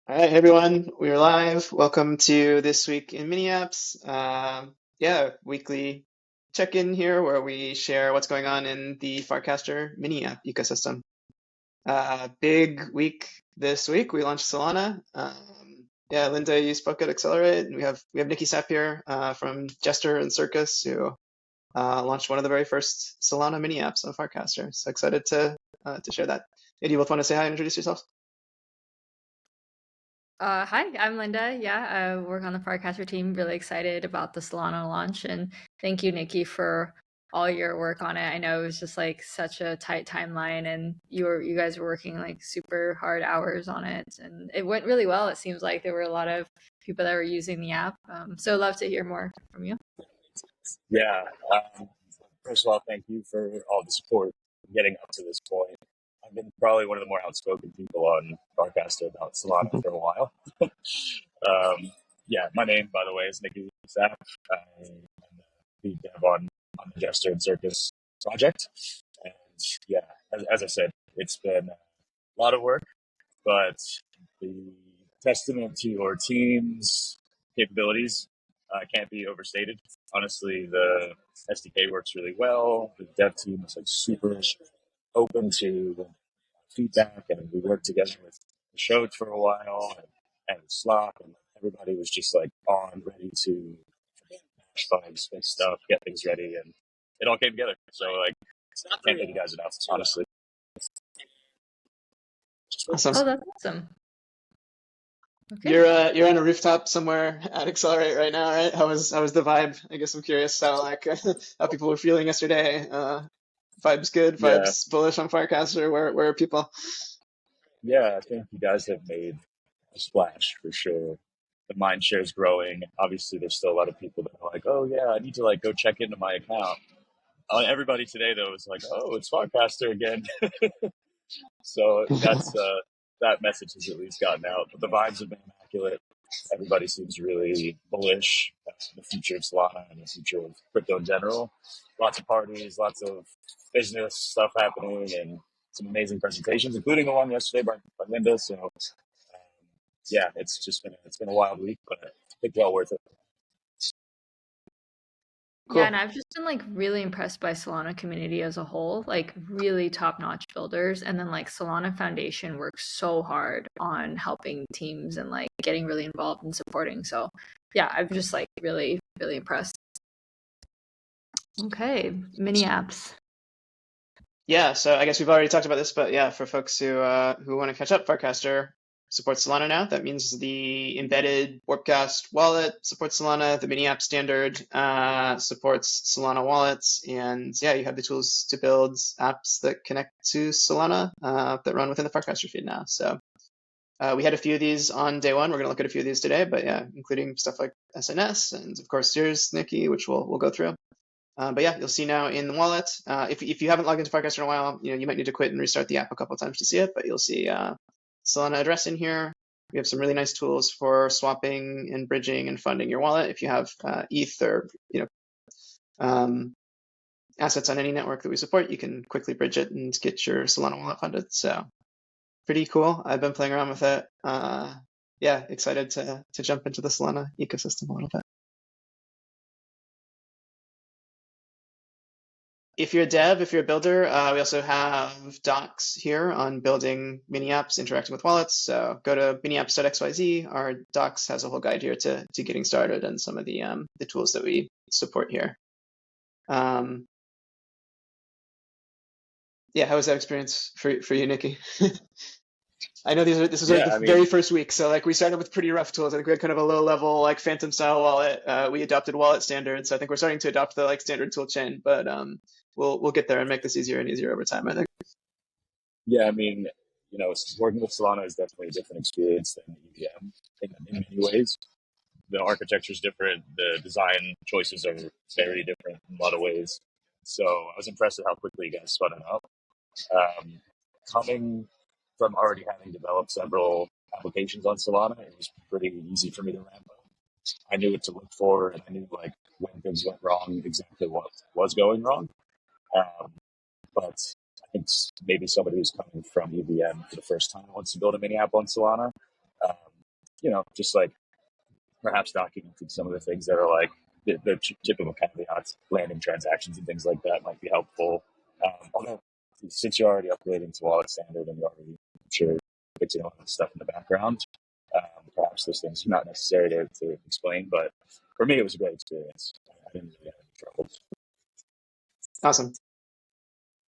All right, hey everyone, we're live. Welcome to This Week in Mini Apps. Weekly check-in here where we share what's going on in the Farcaster mini app ecosystem. Big week this week. We launched Solana. Linda, you spoke at Accelerate, and we have Nikki Sapp here from Jester and Circus who launched one of the very first Solana mini apps on Farcaster. So excited to share that. Hey, do you both want to say hi and introduce yourselves? Hi, I'm Linda. Yeah, I work on the Farcaster team. Really excited about the Solana launch, and thank you, Nikki, for all your work on it. I know it was just like such a tight timeline, and you guys were working like super hard hours on it, and it went really well. It seems like there were a lot of people that were using the app. So love to hear more from you. Yeah. Um, First of all, thank you for all the support getting up to this point. I've been probably one of the more outspoken people on Farcaster about Solana for a while. My name, by the way, is Nikki Sapp. I'm the lead dev on the Jester and Circus project. And yeah, as I said, it's been a lot of work, but the testament to your team's capabilities can't be overstated. Honestly, the SDK works really well. The dev team is like super open to feedback, and we worked together with the show for a while and Slack, and everybody was just like on, ready to hash bugs, fix stuff, get things ready, and it all came together. So like, can't thank you guys enough, honestly. Awesome. Oh, that's awesome. Okay. You're on a rooftop somewhere at Accelerate right now, right? How was the vibe? I guess I'm curious how people were feeling yesterday. Vibes good, Yeah, vibes bullish on Firecaster. Where are people? yeah, I think you guys have made a splash for sure. The mind share is growing. Obviously, there's still a lot of people that are like, "Oh yeah, I need to like go check into my account." Everybody today though is like, "Oh, it's Farcaster again." So that message has at least gotten out. But the vibes have been immaculate. Everybody seems really bullish about the future of Solana and the future of crypto in general. Lots of parties, lots of business stuff happening, and some amazing presentations, including the one yesterday by Linda. So yeah, it's been a wild week, but I think well worth it. Yeah, and Cool. I've just been like really impressed by Solana community as a whole, like really top-notch builders. And then like Solana Foundation works so hard on helping teams and like getting really involved and supporting. So yeah, I'm just like really, really impressed. Okay, mini apps. Yeah, so I guess we've already talked about this, but yeah, for folks who want to catch up, Farcaster supports Solana now. That means the embedded Warpcast wallet supports Solana. The mini app standard supports Solana wallets, and yeah, you have the tools to build apps that connect to Solana that run within the Farcaster feed now. So we had a few of these on day one. We're going to look at a few of these today, but yeah, including stuff like SNS and of course yours, Nikki, which we'll go through. But yeah, you'll see now in the wallet. If you haven't logged into Farcaster in a while, you might need to quit and restart the app a couple of times to see it. But you'll see Solana address in here. We have some really nice tools for swapping and bridging and funding your wallet. If you have ETH or um, assets on any network that we support, you can quickly bridge it and get your Solana wallet funded. So pretty cool. I've been playing around with it. Yeah, excited to jump into the Solana ecosystem a little bit. If you're a dev, if you're a builder, we also have docs here on building mini apps, interacting with wallets. So go to miniapps.xyz. Our docs has a whole guide here to getting started and some of the tools that we support here. Yeah, how was that experience for you, Nikki? I know this was like Yeah, the I very mean, first week, so like we started with pretty rough tools. I think we had kind of a low level like Phantom style wallet. We adopted wallet standards, so I think we're starting to adopt the like standard tool chain, but we'll get there and make this easier and easier over time, I think. yeah, I mean, working with Solana is definitely a different experience than EVM in many ways. The architecture is different. The design choices are very different in a lot of ways. So I was impressed with how quickly you guys spun it up. Um, Coming from already having developed several applications on Solana, it was pretty easy for me to ramp up. I knew what to look for, and I knew like when things went wrong, exactly what was going wrong. Um, but I think maybe somebody who's coming from EVM for the first time wants to build a mini app on Solana. Um, just like perhaps documenting some of the things that are like the typical caveats, landing transactions and things like that might be helpful. Although, since you're already upgrading to wallet standard and you're already, I'm sure, fixing all that stuff in the background, perhaps those things are not necessary to explain. But for me, it was a great experience. I didn't really have any trouble. Awesome.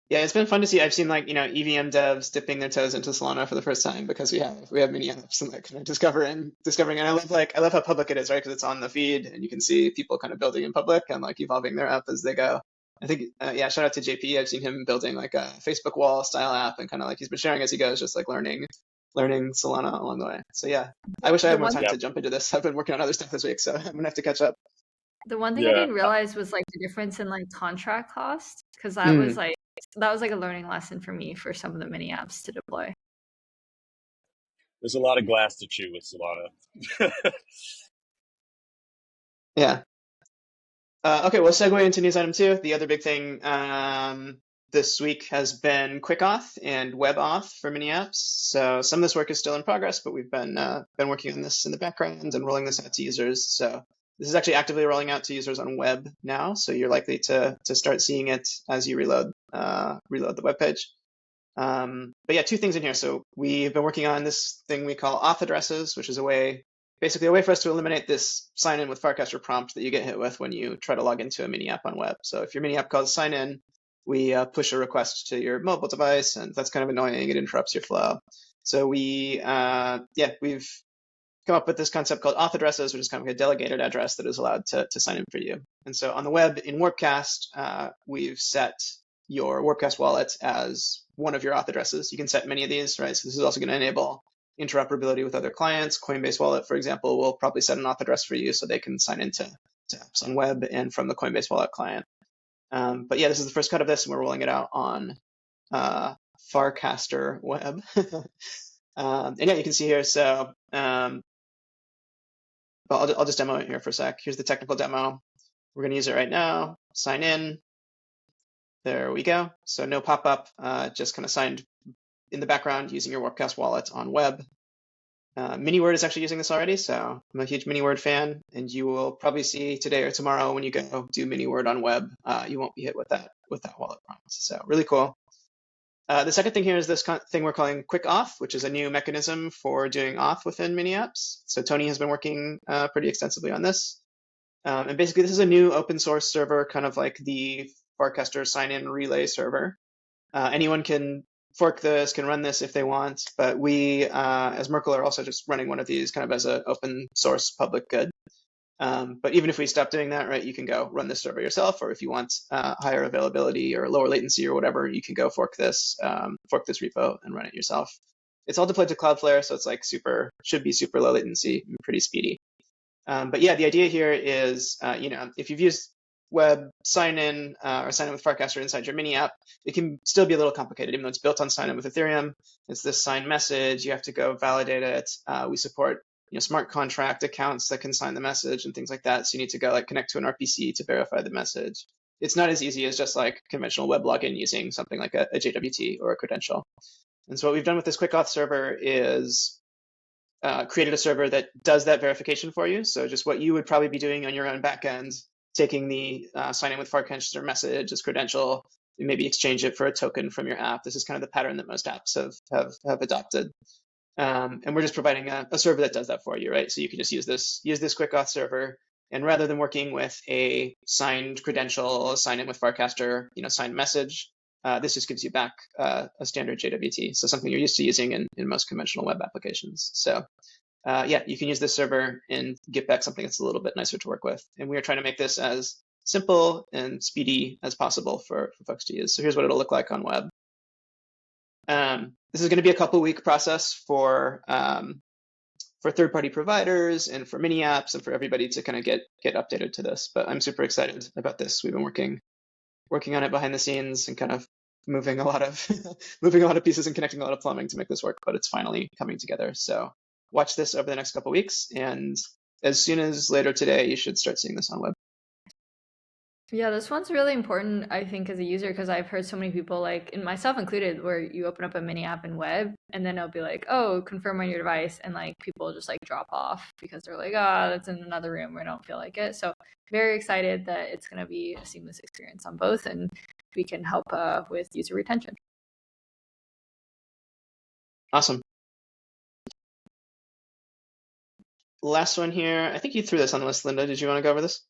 Yeah, it's been fun to see. I've seen like, EVM devs dipping their toes into Solana for the first time because we have mini apps and like kind of discovering. And I love how public it is, right? Because it's on the feed and you can see people kind of building in public and like evolving their app as they go. I think yeah, shout out to JP. I've seen him building like a Facebook wall style app and kind of like he's been sharing as he goes, just like learning Solana along the way. So yeah, I wish I The had more one time Yeah. to jump into this. I've been working on other stuff this week, so I'm gonna have to catch up. The one thing I Yeah. didn't realize was like the difference in like contract cost, because that Mm. was like a learning lesson for me for some of the mini apps to deploy. There's a lot of glass to chew with Solana. Yeah. Okay, we'll segue into news item 2. The other big thing this week has been quick auth and web auth for mini apps. So some of this work is still in progress, but we've been working on this in the background and rolling this out to users. So this is actually actively rolling out to users on web now. So you're likely to start seeing it as you reload the web page. But yeah, 2 things in here. So we've been working on this thing we call auth addresses, which is basically a way for us to eliminate this sign in with Farcaster prompt that you get hit with when you try to log into a mini app on web. So if your mini app calls sign in, we push a request to your mobile device, and that's kind of annoying. It interrupts your flow. So we've come up with this concept called auth addresses, which is kind of like a delegated address that is allowed to sign in for you. And so on the web in Warpcast, we've set your Warpcast wallet as one of your auth addresses. You can set many of these, right? So this is also going to enable interoperability with other clients. Coinbase Wallet, for example, will probably set an auth address for you so they can sign into apps on web and from the Coinbase Wallet client. But yeah, this is the first cut of this, and we're rolling it out on Farcaster web. And yeah, you can see here. So I'll just demo it here for a sec. Here's the technical demo. We're going to use it right now. Sign in. There we go. So no pop-up, just kind of signed in the background using your Warpcast wallet on web. MiniWord is actually using this already, so I'm a huge MiniWord fan, and you will probably see today or tomorrow when you go do MiniWord on web, you won't be hit with that wallet prompt. So really cool. The second thing here is this thing we're calling quick auth, which is a new mechanism for doing auth within mini apps. So Tony has been working pretty extensively on this. And basically, this is a new open source server, kind of like the Farcaster sign-in relay server. Anyone can fork this, can run this if they want, but we, as Merkle, are also just running one of these kind of as an open source public good. But even if we stop doing that, right, you can go run this server yourself, or if you want higher availability or lower latency or whatever, you can go fork this repo and run it yourself. It's all deployed to Cloudflare, so it's like should be super low latency and pretty speedy. But yeah, the idea here is, if you've used web sign-in or sign-in with Farcaster inside your mini app, it can still be a little complicated, even though it's built on sign-in with Ethereum. It's this sign message. You have to go validate it. We support smart contract accounts that can sign the message and things like that. So you need to go like connect to an RPC to verify the message. It's not as easy as just like conventional web login using something like a JWT or a credential. And so what we've done with this quick auth server is created a server that does that verification for you. So just what you would probably be doing on your own backend, taking the sign in with Farcaster message as credential, and maybe exchange it for a token from your app. This is kind of the pattern that most apps have adopted. And we're just providing a server that does that for you, right? So you can just use this quick auth server, and rather than working with a signed credential, sign in with Farcaster, signed message, this just gives you back a standard JWT, so something you're used to using in most conventional web applications. So yeah, you can use this server and get back something that's a little bit nicer to work with. And we are trying to make this as simple and speedy as possible for folks to use. So here's what it'll look like on web. This is going to be a couple-week process for third-party providers and for mini apps and for everybody to kind of get updated to this. But I'm super excited about this. We've been working on it behind the scenes and kind of moving a lot of pieces and connecting a lot of plumbing to make this work, but it's finally coming together. So watch this over the next couple of weeks, and as soon as later today, you should start seeing this on web. Yeah, this one's really important, I think, as a user, because I've heard so many people, like, and myself included, where you open up a mini app in web and then it'll be like, oh, confirm on your device. And like people just like drop off because they're like, ah, that's in another room or I don't feel like it. So very excited that it's going to be a seamless experience on both and we can help with user retention. Awesome. Last one here. I think you threw this on the list, Linda. Did you want to go over this?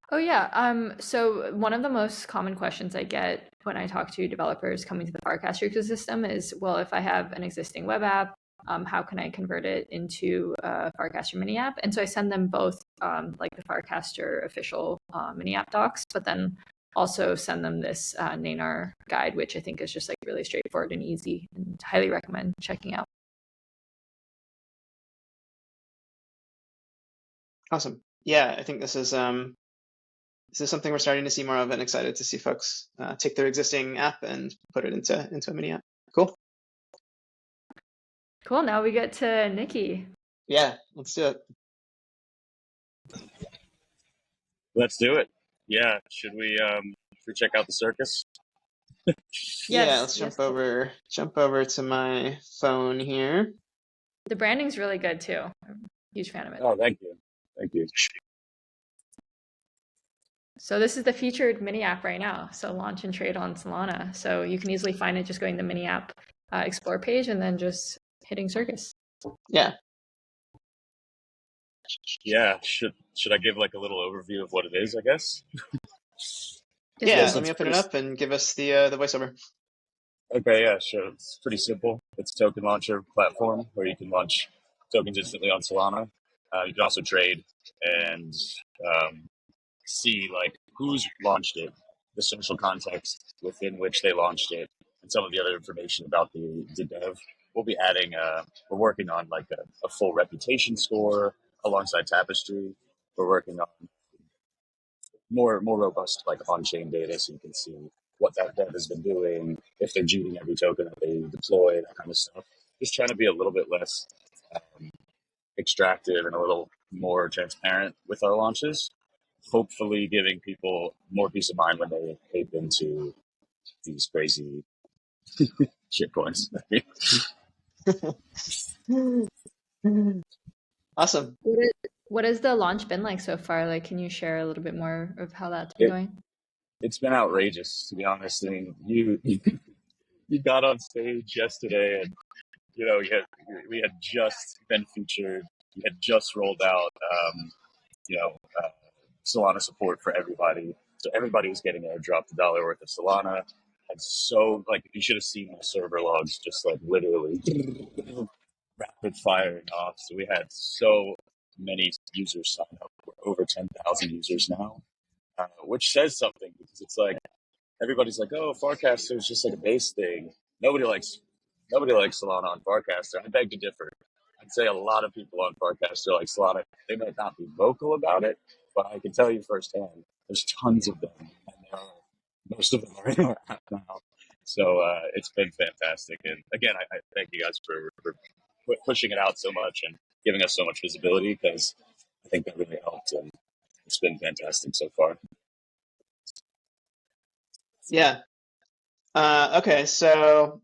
Oh yeah. So one of the most common questions I get when I talk to developers coming to the Farcaster ecosystem is, well, if I have an existing web app, how can I convert it into a Farcaster mini app? And so I send them both like the Farcaster official mini app docs, but then also send them this Nanar guide, which I think is just like really straightforward and easy, and highly recommend checking out. Awesome. Yeah, I think this is something we're starting to see more of, and excited to see folks take their existing app and put it into a mini app. Cool. Cool. Now we get to Nikki. Yeah, let's do it. Let's do it. Yeah, should we check out the circus? Yeah, Yes, let's yes. jump over to my phone here. The branding's really good too. I'm a huge fan of it. Oh, thank you. Thank you. So this is the featured mini app right now. So launch and trade on Solana. So you can easily find it just going to the mini app explore page and then just hitting Circus. Yeah. Yeah, should I give like a little overview of what it is, I guess? Yeah, So let me it's open it pretty up and give us the voiceover. Okay, yeah, sure. It's pretty simple. It's a token launcher platform where you can launch tokens instantly on Solana. You can also trade and um, see like who's launched it, the social context within which they launched it, and some of the other information about the dev. We'll be adding. We're working on like a full reputation score alongside Tapestry. We're working on more robust like on-chain data, so you can see what that dev has been doing, if they're juking every token that they deploy, that kind of stuff. Just trying to be a little bit less extractive and a little more transparent with our launches. Hopefully, giving people more peace of mind when they ape into these crazy shit coins. Awesome. What has the launch been like so far? Like, can you share a little bit more of how that's been it, going? it's been outrageous, to be honest. I mean, you got on stage yesterday, and we had just been featured. We had just rolled out, you know, uh, Solana support for everybody. So everybody was getting airdropped $1 worth of Solana. And so, like, you should have seen my server logs just like literally rapid firing off. So we had so many users sign up. We're over 10,000 users now, which says something because it's like everybody's like, "Oh, Farcaster is just like a base thing." Nobody likes nobody likes Solana on Farcaster. I beg to differ. I'd say a lot of people on Farcaster like Solana. They might not be vocal about it, but I can tell you firsthand, there's tons of them, and most of them are in our app now. So it's been fantastic. And again, I thank you guys for pushing it out so much and giving us so much visibility because I think that really helped, and it's been fantastic so far. Yeah. Okay, so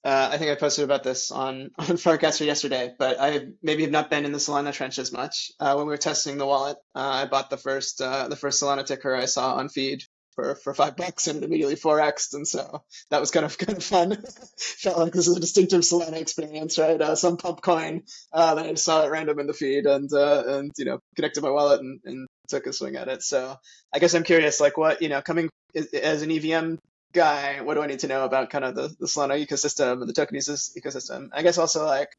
I think I posted about this on Farcaster yesterday, but I maybe have not been in the Solana trench as much. When we were testing the wallet, I bought the first Solana ticker I saw on feed for $5 and it immediately 4x'd, and so that was kind of fun. Felt like this is a distinctive Solana experience, right? Some pump coin that I just saw at random in the feed and connected my wallet and took a swing at it. So I guess I'm curious, like what coming as an EVM guy, what do I need to know about kind of the Solana ecosystem and the token ecosystem? I guess also like,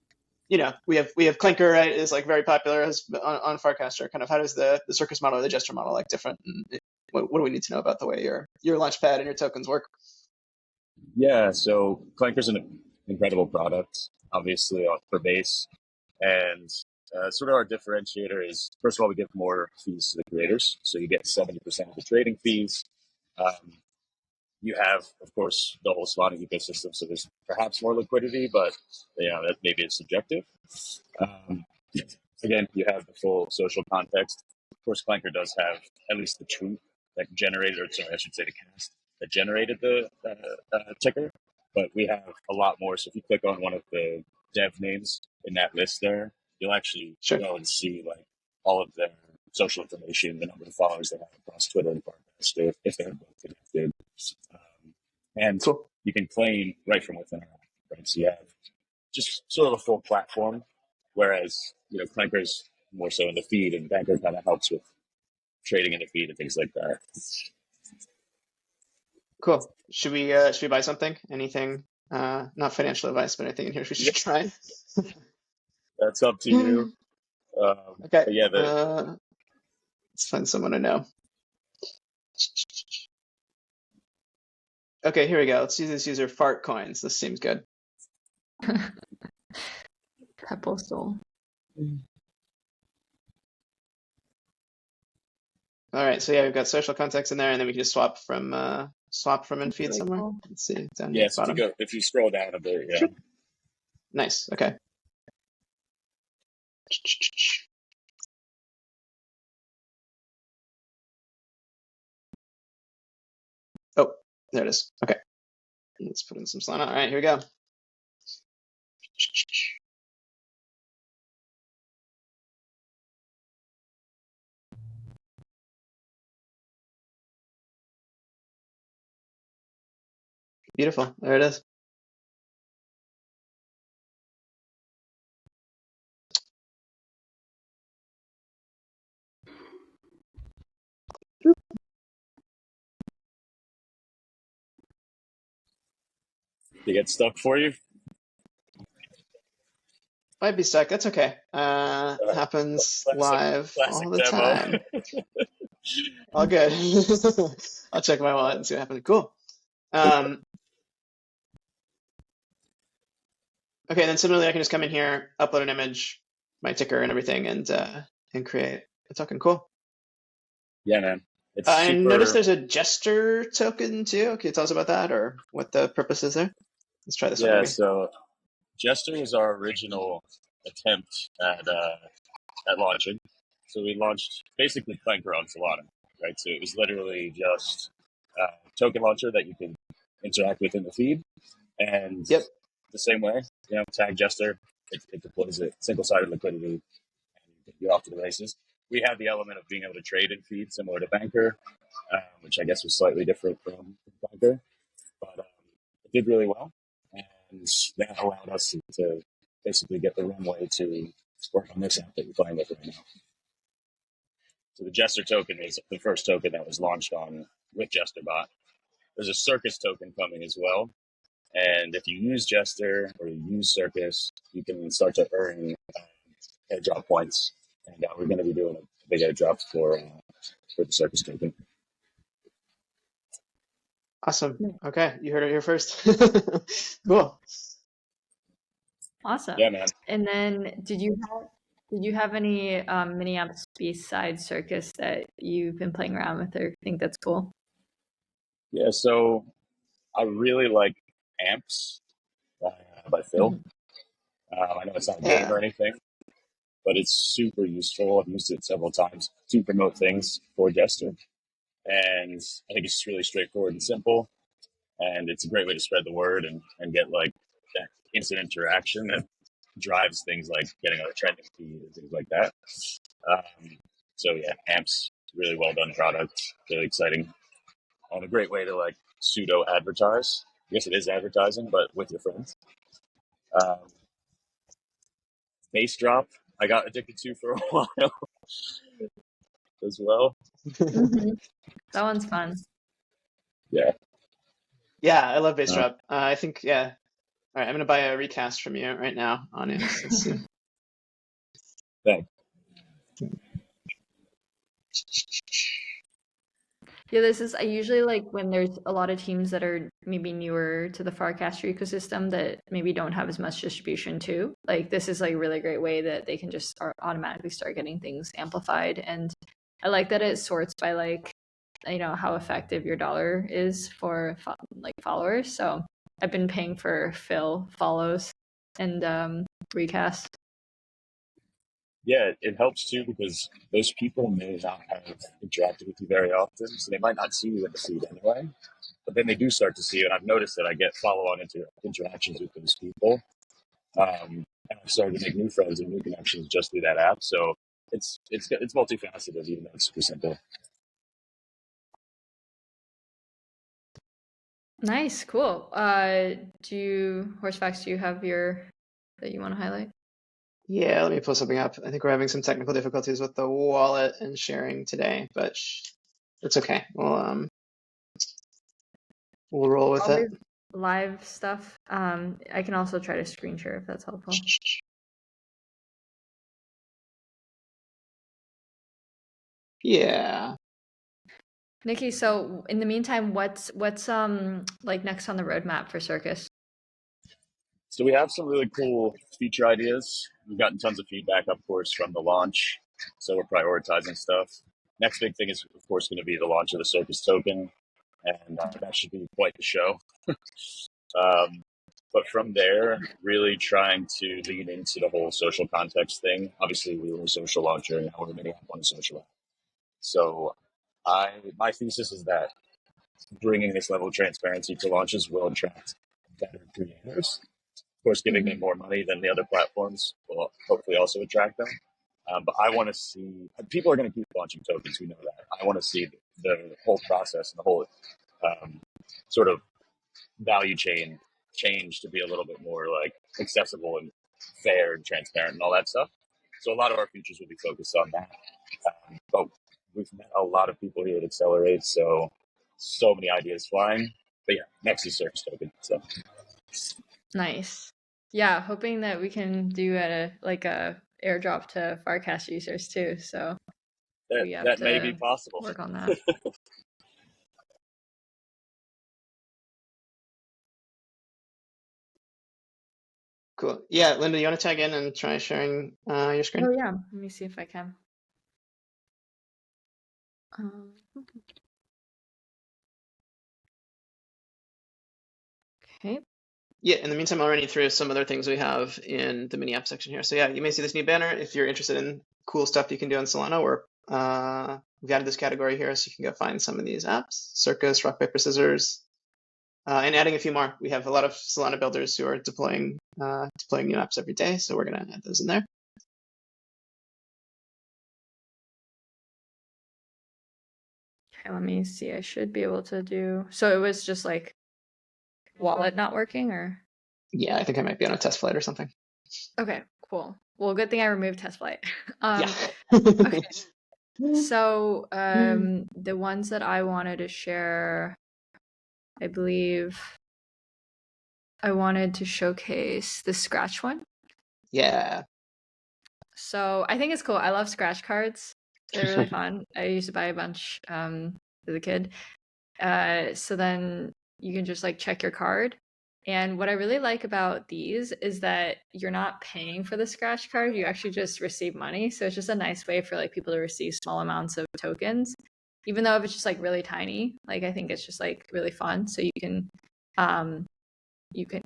we have Clinker, right, is like very popular as on Farcaster. Kind of how does the Circus model or the Gesture model like different? And what do we need to know about the way your launchpad and your tokens work? Yeah, so Clanker's an incredible product, obviously for base, and sort of our differentiator is first of all we give more fees to the creators, so you get 70% of the trading fees. Um, you have, of course, the whole Solana ecosystem, so there's perhaps more liquidity, but that maybe is subjective. Um, Again, you have the full social context. Of course, Clanker does have at least the truth that generated, or sorry, I should say the cast that generated the ticker. But we have a lot more. So if you click on one of the dev names in that list there, you'll actually Sure. go and see like all of their social information, the number of followers they have across Twitter and Farcaster, if they're both connected. And Cool. you can claim right from within our app, right? So you have just sort of a full platform, whereas, Clanker's more so in the feed, and Banker kind of helps with trading in the feed and things like that. Cool. Should we buy something? Anything? Not financial advice, but anything in here we should try. That's up to you. Okay. But yeah, Let's find someone I know. Okay, here we go. Let's use this user Fart Coins. This seems good. Pebble Soul. All right, so yeah, we've got social context in there, and then we can just swap from in feed Really somewhere. cool. Let's see, down here at the Yes, bottom. if you scroll down a bit, yeah. Sure. Nice. Okay. Oh, there it is. Okay. Let's put in some Solana. All right, here we go. Beautiful. There it is. They get stuck for you. Might be stuck. That's okay. Happens live classic all the demo. time. All good. I'll check my wallet and see what happens. Cool. Okay, then similarly, I can just come in here, upload an image, my ticker and everything, and create a token. Cool. Yeah, man. It's I super... noticed there's a Jester token too. Can you tell us about that, or what the purpose is there? Let's try this one. Yeah, so Jester was our original attempt at launching. So we launched basically Clanker on Solana, right? So it was literally just a token launcher that you can interact with in the feed. And the same way, tag Jester, it deploys it, single-sided liquidity, and you're off to the races. We had the element of being able to trade in feed similar to Banker, which I guess was slightly different from Banker, but it did really well. And that allowed us to basically get the runway to work on this app that you're playing with right now. So the Jester token is the first token that was launched on with JesterBot. There's a Circus token coming as well. And if you use Jester or you use Circus, you can start to earn airdrop points. And we're going to be doing a big airdrop for the Circus token. Awesome. Okay, you heard it here first. Cool. Awesome. Yeah, man. And then, did you have any mini apps besides Circus that you've been playing around with or think that's cool? Yeah, so I really like Amps by Phil. Mm-hmm. I know it's not a game or anything, but it's super useful. I've used it several times to promote things for Jester. And I think it's just really straightforward and simple. And it's a great way to spread the word and get like that instant interaction that drives things like getting on a trending feed and things like that. So yeah, Amps, really well done product, really exciting. And a great way to like pseudo advertise. I guess it is advertising, but with your friends. Bass drop, I got addicted to for a while as well. Mm-hmm. That one's fun. Yeah. Yeah, I love bass drop. I think, yeah. All right, I'm going to buy a recast from you right now on it. Let's see. Thanks. Yeah, I usually like when there's a lot of teams that are maybe newer to the Farcaster ecosystem that maybe don't have as much distribution too. Like this is like a really great way that they can just automatically start getting things amplified. And I like that it sorts by like, how effective your dollar is for like followers. So I've been paying for Phil follows and recast. Yeah, it helps too because those people may not have interacted with you very often, so they might not see you in the feed anyway. But then they do start to see you, and I've noticed that I get follow-on interactions with those people, and I've started to make new friends and new connections just through that app. So it's multifaceted, even though it's super simple. Nice, cool. Horse Facts, do you have your that you want to highlight? Yeah, let me pull something up. I think we're having some technical difficulties with the wallet and sharing today, but it's okay. We'll roll with it. Always live stuff. I can also try to screen share if that's helpful. Yeah. Nikki, so in the meantime, what's like next on the roadmap for Circus? So we have some really cool feature ideas. We've gotten tons of feedback, of course, from the launch. So we're prioritizing stuff. Next big thing is, of course, going to be the launch of the Circus token, and that should be quite the show. But from there, really trying to lean into the whole social context thing. Obviously, we were a social launcher, and now we're many on a social app. So my thesis is that bringing this level of transparency to launches will attract better creators. Of course, giving them more money than the other platforms will hopefully also attract them. But I want to see people are going to keep launching tokens. We know that. I want to see the whole process and the whole sort of value chain change to be a little bit more like accessible and fair and transparent and all that stuff. So a lot of our features will be focused on that. But we've met a lot of people here at Accelerate, so many ideas flying. But yeah, next is Circus token. So Nice. Yeah, hoping that we can do a airdrop to Farcaster users too. So we have that to may be possible. work on that. Cool. Yeah, Linda, you want to tag in and try sharing your screen? Oh yeah, let me see if I can. Okay. Yeah, in the meantime, I'll run you through some other things we have in the mini app section here. So yeah, you may see this new banner. If you're interested in cool stuff you can do on Solana, we've added this category here so you can go find some of these apps, Circus, Rock, Paper, Scissors, and adding a few more. We have a lot of Solana builders who are deploying new apps every day, so we're going to add those in there. Okay, let me see. I should be able to do. So it was just like wallet not working, or? Yeah, I think I might be on a test flight or something. Okay, cool. Well, good thing I removed test flight. Yeah. Okay. So the ones that I wanted to share, I believe I wanted to showcase the scratch one. Yeah. So I think it's cool. I love scratch cards. They're really fun. I used to buy a bunch as a kid. So then you can just like check your card. And what I really like about these is that you're not paying for the scratch card. You actually just receive money. So it's just a nice way for like people to receive small amounts of tokens, even though if it's just like really tiny. Like I think it's just like really fun. So you can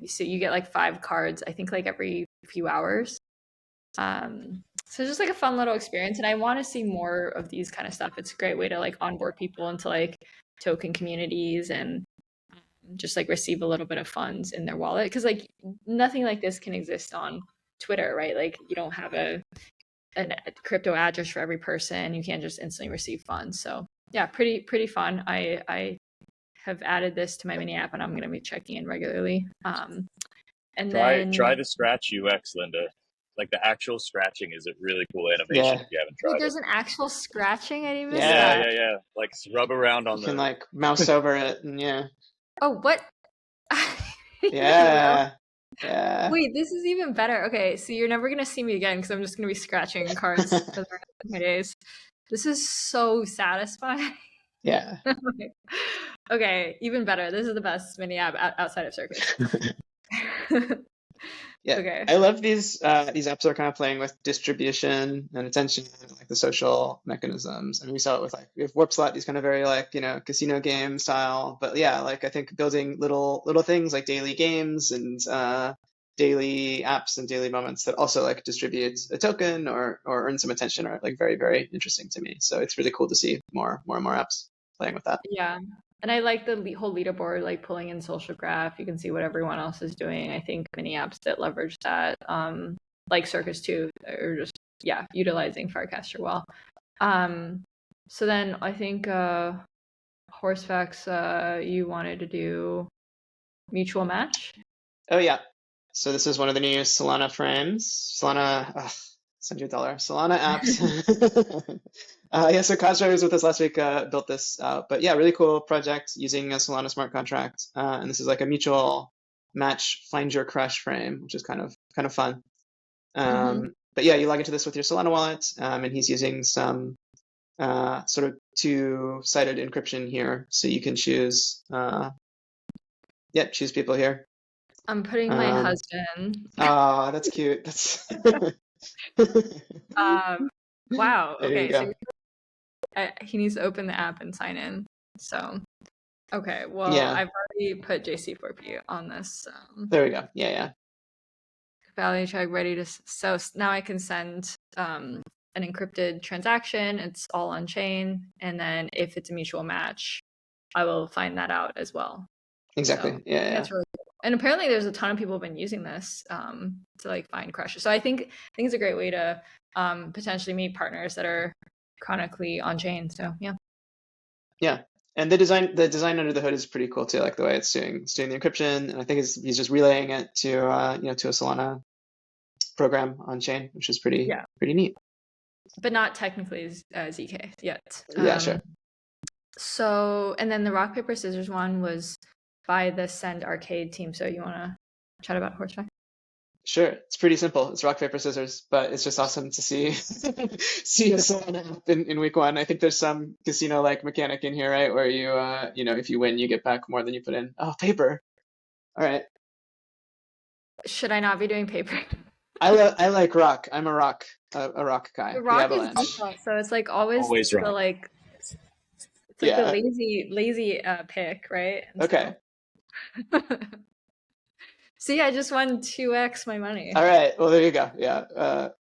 so you get like 5 cards, I think like every few hours. So just like a fun little experience, and I want to see more of these kind of stuff. It's a great way to like onboard people into like token communities and just like receive a little bit of funds in their wallet, because like nothing like this can exist on Twitter, right? Like you don't have a crypto address for every person. You can't just instantly receive funds. So yeah, pretty fun. I have added this to my mini app, and I'm going to be checking in regularly. And try the scratch UX, Linda. Like the actual scratching is a really cool animation. Yeah. If you haven't tried there's it. an actual scratching. I didn't miss Yeah. that. Yeah. Like rub around on You can like mouse over it and yeah. Oh, what? Yeah. Yeah. Wait, this is even better. Okay, so you're never gonna see me again because I'm just gonna be scratching cards for the rest of my days. This is so satisfying. Yeah. Okay, even better. This is the best mini app outside of Circus. Yeah. Okay. I love these apps that are kind of playing with distribution and attention, like the social mechanisms. And we saw it with we have Warp Slot, these kind of very casino game style. But yeah, like I think building little things like daily games and daily apps and daily moments that also like distribute a token or earn some attention are like very, very interesting to me. So it's really cool to see more and more apps playing with that. Yeah. And I like the whole leaderboard, like pulling in social graph. You can see what everyone else is doing. I think many apps that leverage that, like Circus too, are just, yeah, utilizing Farcaster well. So then I think Horsefax, you wanted to do mutual match. Oh yeah. So this is one of the new Solana frames. Solana, send you $1. Solana apps. Yeah, so Kazra was with us last week, built this out. But yeah, really cool project using a Solana smart contract. And this is like a mutual match, find your crush frame, which is kind of fun. But yeah, you log into this with your Solana wallet, and he's using some sort of two-sided encryption here, so you can choose, choose people here. I'm putting my husband. Oh, that's cute. That's Wow. there you Okay, go. so he needs to open the app and sign in. So, okay. Well, Yeah, I've already put JC4P on this. there we go. Yeah. Value check ready to. So now I can send an encrypted transaction. It's all on chain, and then if it's a mutual match, I will find that out as well. Exactly. So, Yeah. that's really cool. And apparently, there's a ton of people who've been using this to like find crushes. So I think it's a great way to potentially meet partners that are chronically on chain. So yeah. Yeah. And the design under the hood is pretty cool too, like the way it's doing the encryption. And I think he's just relaying it to to a Solana program on chain, which is pretty neat. But not technically ZK yet. Yeah, sure. So, and then the rock paper scissors one was by the Send Arcade team. So you want to chat about Horseback? Sure. It's pretty simple. It's rock paper scissors, but it's just awesome to see see a Solana app in week one. I think there's some casino like mechanic in here, right, where you if you win, you get back more than you put in. Oh, paper. All right. Should I not be doing paper? I like rock. I'm a rock guy. The rock is Avalanche. default, so it's like always rock. the like it's like the lazy pick, right? And okay. So... See, I just won 2x my money. All right. Well, there you go. Yeah.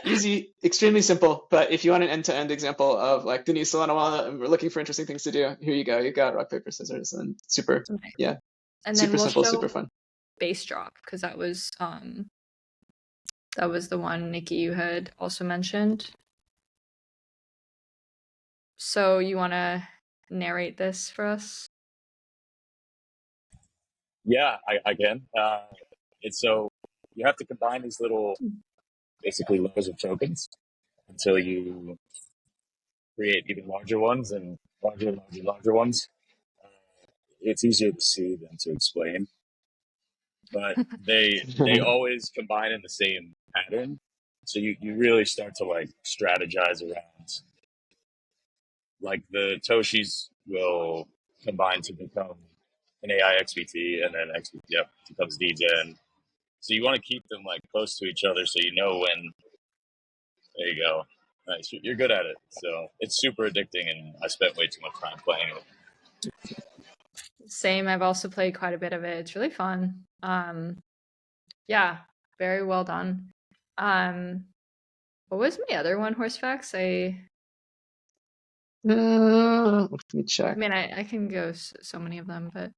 Easy, extremely simple. But if you want an end-to-end example of like the new Solana wallet and we're looking for interesting things to do, here you go. You got rock paper scissors and super. Yeah. And super then we'll simple, show super fun. Base drop because that was the one Nikki you had also mentioned. So you want to narrate this for us? Yeah, I can. It's so you have to combine these little, basically layers of tokens until you create even larger ones and larger ones. It's easier to see than to explain, but they always combine in the same pattern. So you really start to like strategize around, like the Toshis will combine to become an AI XBT, and then XBT becomes DGen. So you want to keep them like close to each other so you know when. There you go. Nice. You're good at it. So it's super addicting, and I spent way too much time playing it. Same. I've also played quite a bit of it. It's really fun. Yeah, very well done. What was my other one, Horsefacts? Let me check. I mean, I can go so many of them, but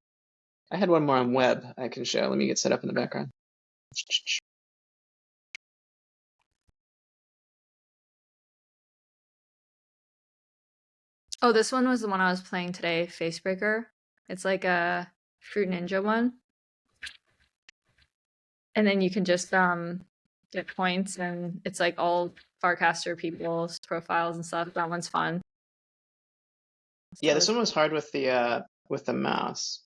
I had one more on web I can show. Let me get set up in the background. oh, this one was the one I was playing today, Facebreaker. It's like a Fruit Ninja one. And then you can just get points, and it's like all Farcaster people's profiles and stuff. That one's fun. Yeah, this one was hard with the mouse.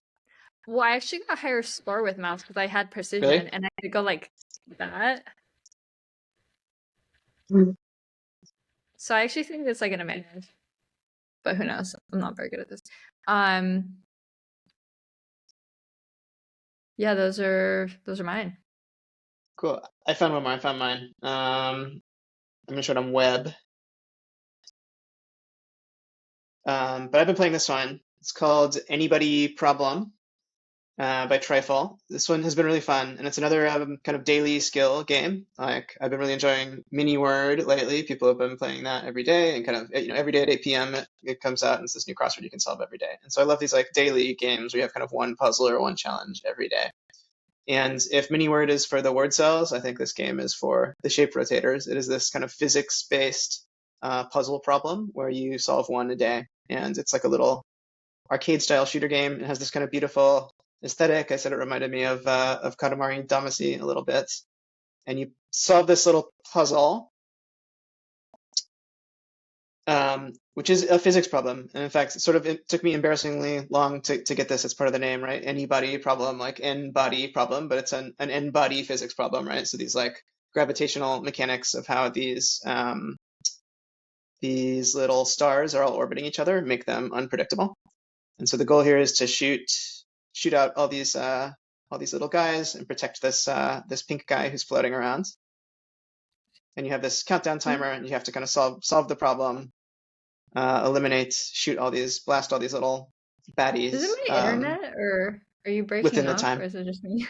Well, I actually got a higher score with mouse because I had precision, Really? and I could go like that. So I actually think it's like an advantage, but who knows? I'm not very good at this. Yeah, those are mine. Cool. I found one more. I found mine. I'm gonna show it on web. But I've been playing this one. It's called Anybody Problem. by Trifle. This one has been really fun, and it's another kind of daily skill game. Like I've been really enjoying Mini Word lately. People have been playing that every day, and kind of every day at 8 p.m. it comes out, and it's this new crossword you can solve every day. And so I love these like daily games where you have kind of one puzzle or one challenge every day. And if Mini Word is for the word cells, I think this game is for the shape rotators. It is this kind of physics-based puzzle problem where you solve one a day, and it's like a little arcade-style shooter game. It has this kind of beautiful aesthetic. I said it reminded me of Katamari Damacy a little bit. And you solve this little puzzle, which is a physics problem. And in fact, it took me embarrassingly long to get this. It's part of the name, right? Anybody problem, like n-body problem, but it's an n-body physics problem, right? So these like gravitational mechanics of how these little stars are all orbiting each other make them unpredictable. And so the goal here is to shoot out all these little guys and protect this pink guy who's floating around. And you have this countdown timer, and you have to kind of solve the problem, blast all these little baddies. Is it my internet, or are you breaking within the up, time. or is it just me?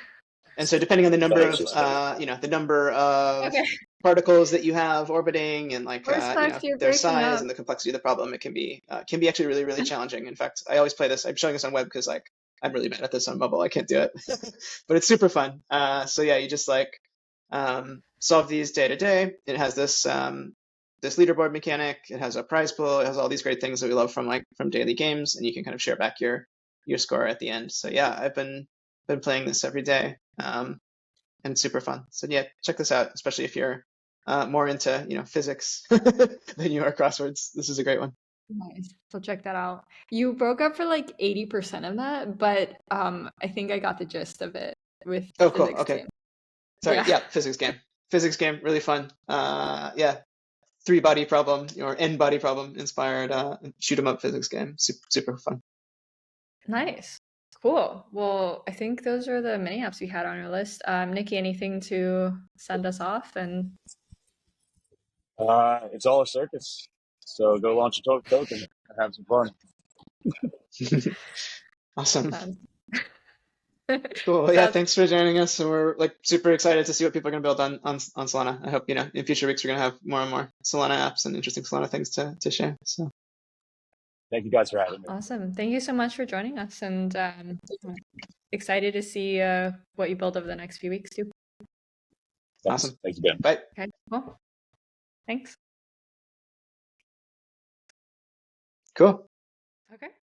And so depending on the number Sorry, of the number of Okay. particles that you have orbiting, and like you're their breaking size up. and the complexity of the problem, it can be actually really, really challenging. In fact, I always play this. I'm showing this on web because like I'm really bad at this on mobile. I can't do it, but it's super fun. So yeah, you just like solve these day to day. It has this leaderboard mechanic. It has a prize pool. It has all these great things that we love from daily games, and you can kind of share back your score at the end. So yeah, I've been playing this every day, and it's super fun. So yeah, check this out, especially if you're more into physics than you are crosswords. This is a great one. Nice. So check that out. You broke up for like 80% of that, but I think I got the gist of it with Oh, cool. physics Okay. game. Sorry. Yeah. Yeah, physics game, really fun. Yeah, 3-body problem or n-body problem inspired shoot 'em up physics game. Super fun. Nice. Cool. Well, I think those are the mini apps we had on our list. Nikki, anything to send us off? And It's all a circus. So go launch a token and have some fun. Awesome. sounds Cool. Yeah, sounds- thanks for joining us. And we're like super excited to see what people are going to build on Solana. I hope in future weeks we're going to have more and more Solana apps and interesting Solana things to share. So Thank you guys for having me. awesome. Thank you so much for joining us, and excited to see what you build over the next few weeks too. Thanks. Awesome. Thank you, Ben. Bye. Okay. Well, thanks. Cool. Okay.